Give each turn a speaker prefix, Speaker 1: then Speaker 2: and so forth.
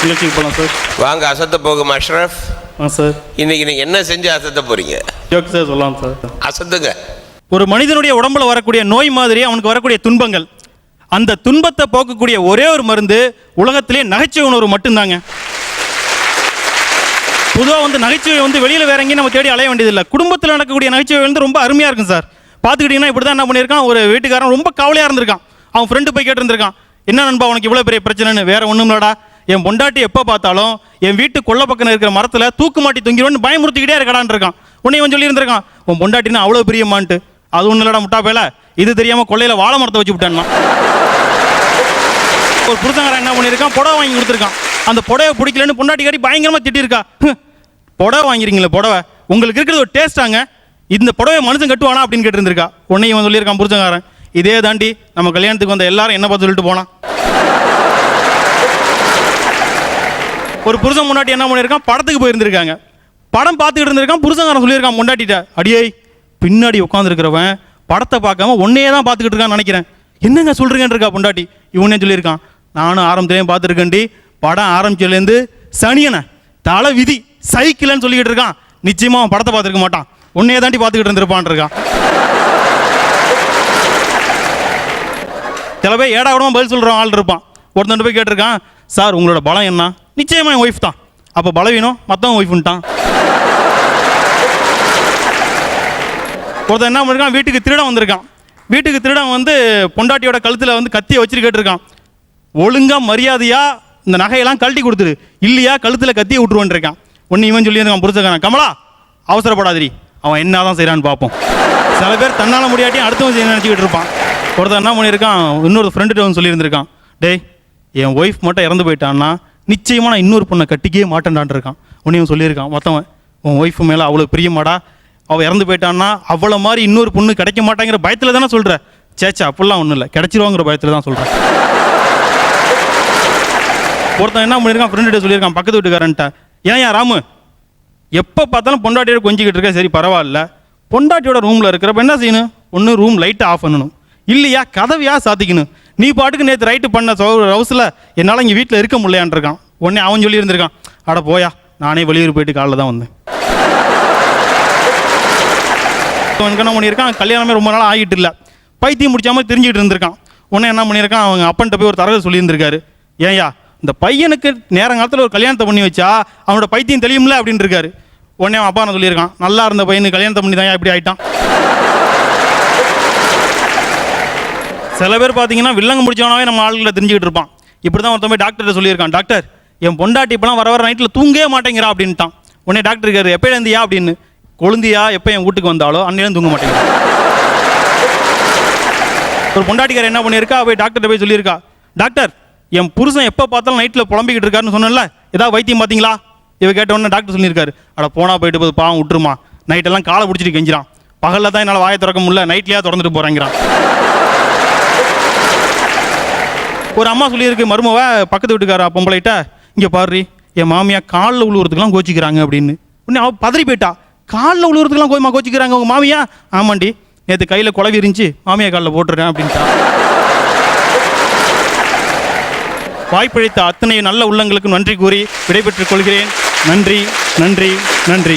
Speaker 1: நிகழ்ச்சிக்கு போகலாம் சார்.
Speaker 2: வாங்க அசத்த போகும் அஷ்ரஃப்.
Speaker 1: சார்
Speaker 2: இன்னைக்கு நீங்க என்ன செஞ்சு அசத்த போறீங்க?
Speaker 1: சார் சொல்லலாம் சார்.
Speaker 2: அசத்துங்க.
Speaker 1: ஒரு மனிதனுடைய உடம்புல வரக்கூடிய நோய் மாதிரி அவனுக்கு வரக்கூடிய துன்பங்கள், அந்த துன்பத்தை போக்கக்கூடிய ஒரே ஒரு மருந்து உலகத்திலே நகைச்சுவை உணர்வு மட்டும்தாங்க. பொதுவாக நகைச்சுவை வெளியில் வேற எங்கேயும் நம்ம தேடி அலைய வேண்டியதில்லை. குடும்பத்தில் நடக்கக்கூடிய நகைச்சுவை ரொம்ப அருமையாக இருக்கும் சார். பார்த்துக்கிட்டிங்கன்னா இப்படி தான் என்ன பண்ணியிருக்கான், ஒரு வீட்டுக்காரன் ரொம்ப கவலையாக இருந்திருக்கான். அவன் ஃப்ரெண்டு போய் கேட்டுருந்துருக்கான், என்ன நண்பா உனக்கு இவ்வளோ பெரிய பிரச்சனைன்னு. வேற ஒன்றும் இல்லடா, என் பொண்டாட்டி எப்போ பார்த்தாலும் என் வீட்டு கொல்லை பக்கம் இருக்கிற மரத்தில் தூக்கு மாட்டி தொங்கிடுவேன்னு பயமுறுத்திக்கிட்டே இருக்கடான்னு இருக்கான். உன்னை இவன் சொல்லியிருந்திருக்கான், உன் பொண்டாட்டின்னு அவ்வளோ பிரியமான்ட்டு. அது ஒன்றும் இல்லடா முட்டா பேல, இது தெரியாமல் கொள்ளையில் வாழை மரத்தை வச்சு விட்டான்னா. ஒரு புருஷங்காரன் என்ன பண்ணியிருக்கான், புடவை வாங்கி கொடுத்துருக்கான். அந்த புடவை பிடிக்கலன்னு பொண்டாட்டி காட்டி பயங்கரமாக திட்டிருக்கா. புடவை வாங்கிறீங்களே புடவை, உங்களுக்கு இருக்கிறது ஒரு டேஸ்டாங்க, இந்த புடவை மனுஷன் கட்டுவானா அப்படின்னு கேட்டுருந்துருக்கா. உன்னை இவன் சொல்லியிருக்கான் புருஷங்காரன், இதே தாண்டி நம்ம கல்யாணத்துக்கு வந்த எல்லாரும் என்ன பார்த்து சொல்லிட்டு போனான். ஒரு புருஷன் முன்னாடி என்ன பண்ணியிருக்கான், படத்துக்கு போயிருந்திருக்காங்க. படம் பார்த்துக்கிட்டு இருந்திருக்கான். புருஷங்காரன் சொல்லியிருக்கான் முன்னாடிட்ட, அடியே பின்னாடி உட்காந்துருக்கிறவன் படத்தை பார்க்காம ஒன்னையே தான் பார்த்துக்கிட்டு இருக்கான்னு நினைக்கிறேன், என்னங்க சொல்றீங்கன்னு இருக்கா பொண்டாட்டி. இவனே சொல்லியிருக்கான், நானும் ஆரம்பத்திலேயும் பார்த்துருக்கேன்டி, படம் ஆரம்பிச்சதுலேருந்து சனியனை தலை விதி சைக்கிள்னு சொல்லிக்கிட்டு இருக்கான், நிச்சயமா அவன் படத்தை பார்த்துருக்க மாட்டான், உன்னையே தாண்டி பார்த்துக்கிட்டு இருந்திருப்பான் இருக்கான். சில பேர் ஏடா விடமா பதில் சொல்கிறான் ஆள் இருப்பான். ஒருத்தன் போய் கேட்டிருக்கான், சார் உங்களோட பலம் என்ன, நிச்சயமா என் ஒய்ஃப் தான். அப்போ பலவீனம் மற்றவன் ஒய்ஃப்ன்ட்டான். ஒருத்தன் என்ன பண்ணிருக்கான், வீட்டுக்கு திருடன் வந்திருக்கான். வீட்டுக்கு திருடன் பொண்டாட்டியோட கழுத்தில் கத்தியை வச்சுட்டு கேட்டிருக்கான், ஒழுங்கா மரியாதையா இந்த நகையெல்லாம் கழட்டி கொடுத்துரு, இல்லையா கழுத்தில் கத்தியை விட்டுருவான் இருக்கான். ஒன்று இவன் சொல்லியிருக்கான் புரிச்சுக்கான, கமலா அவசரப்படாதிரி, அவன் என்ன தான் செய்கிறான்னு பார்ப்போம். சில பேர் தன்னால் முடியாட்டியும் அடுத்தவன் செய்ய நினச்சிக்கிட்டு இருப்பான். ஒருத்தர் என்ன பண்ணியிருக்கான், இன்னொரு ஃப்ரெண்டுகிட்ட வந்து சொல்லியிருந்திருக்கான், டேய் என் ஒய்ஃப் மட்டும் இறந்து போயிட்டான்னா நிச்சயமாக நான் இன்னொரு பொண்ணை கட்டிக்கவே மாட்டேன்டான் இருக்கான். உன்னையும் சொல்லியிருக்கான் மற்றவன், உன் ஒய்ஃபு மேலே அவ்வளோ பிரியமாடா, அவள் இறந்து போயிட்டான்னா அவ்வளோ மாதிரி இன்னொரு பொண்ணு கிடைக்க மாட்டாங்கிற பயத்தில் தானே சொல்கிற. சேச்சா அப்படிலாம் ஒன்றும் இல்லை, கிடைச்சிருவாங்கிற பயத்தில் தான் சொல்கிறேன். ஒருத்தன் என்ன பண்ணியிருக்கான், ஃப்ரெண்டுகிட்ட சொல்லியிருக்கான் பக்கத்து வீட்டுக்காரன்ட்ட, ஏன் ராமு எப்போ பார்த்தாலும் பொண்டாட்டியோட கொஞ்சிக்கிட்டு இருக்க, சரி பரவாயில்ல, பொண்டாட்டியோட ரூமில் இருக்கிறப்ப என்ன செய்யணும், ஒன்று ரூம் லைட்டை ஆஃப் பண்ணணும், இல்லையா கதவையா சாத்திக்கணும். நீ பாட்டுக்கு நேற்று ரைட்டு பண்ண ஹவுஸில் என்னால் இங்கே வீட்டில் இருக்க முடியலான் இருக்கான். உடனே அவன் சொல்லி இருந்திருக்கான், அட போயா நானே வெளியூர் போயிட்டு காலைல தான் வந்தேன். என்ன பண்ணியிருக்கான், கல்யாணமே ரொம்ப நாள் ஆகிட்டு இல்லை, பைத்தியம் முடிச்சாமல் தெரிஞ்சுக்கிட்டு இருந்திருக்கான். உடனே என்ன பண்ணியிருக்கான், அவங்க அப்பன்ட்ட போய் ஒரு தரகர் சொல்லியிருந்திருக்காரு, ஏன்யா இந்த பையனுக்கு நேரங்காலத்தில் ஒரு கல்யாணத்தை பண்ணி வச்சா அவனோட பைத்தியம் தெரியும்ல அப்படின்னு இருக்காரு. உடனே அவன் அப்பா நான் சொல்லியிருக்கான், நல்லா இருந்த பையனுக்கு கல்யாணத்தை பண்ணி தான் இப்படி ஆகிட்டான். சில பேர் பார்த்தீங்கன்னா வில்லங்க முடிச்சவனாவே நம்ம ஆளுகளை தெரிஞ்சுக்கிட்டு இருப்பான். இப்படி தான் ஒருத்தன் போய் டாக்டர்கிட்ட சொல்லியிருக்கான், டாக்டர் என் பொண்டாட்டி இப்போலாம் வர நைட்டில் தூங்கவே மாட்டேங்கிறா அப்படின்ட்டான். உடனே டாக்டர் இருக்காரு, எப்போலேருந்தியா அப்படின்னு, கொழுந்தியா எப்போ என் வீட்டுக்கு வந்தாலோ அன்னையிலும் தூங்க மாட்டேங்கிறா. ஒரு பொண்டாட்டிக்கார என்ன பண்ணியிருக்கா, போய் டாக்டர்கிட்ட போய் சொல்லியிருக்கா, டாக்டர் என் புருஷன் எப்போ பார்த்தாலும் நைட்டில் புலம்பிக்கிட்டு இருக்காருன்னு சொன்னேன்ல, ஏதாவது வைத்தியம் பார்த்தீங்களா. இவ கேட்ட உடனே டாக்டர் சொல்லியிருக்காரு, அட போனா போயிட்டு போது பாவம் விட்டுருமா, நைட்டெல்லாம் காலை பிடிச்சிட்டு கெஞ்சிரான், பகலில் தான் என்னால் வாயை திறக்க முடியல, நைட்லேயே திறந்துட்டு போகிறேங்கிறான். ஒரு அம்மா சொல்லியிருக்கு மருமவ பக்கத்து வீட்டுக்காரா பொம்பளைட்ட, இங்கே பாரு என் மாமியா காலில் உழுவுறதுக்கெல்லாம் கோச்சிக்கிறாங்க அப்படின்னு. உடனே அவள் பதறி போயிட்டா, காலில் உழுவுறதுக்கெல்லாம் கோச்சிக்கிறாங்க உங்கள் மாமியா. ஆமாண்டி நேற்று கையில் குழவி இருந்துச்சு, மாமியா காலில் போட்டுருக்கேன் அப்படின்ட்டா. வாய்ப்பளித்த அத்தனை நல்ல உள்ளங்களுக்கு நன்றி கூறி விடைபெற்றுக் கொள்கிறேன். நன்றி நன்றி நன்றி.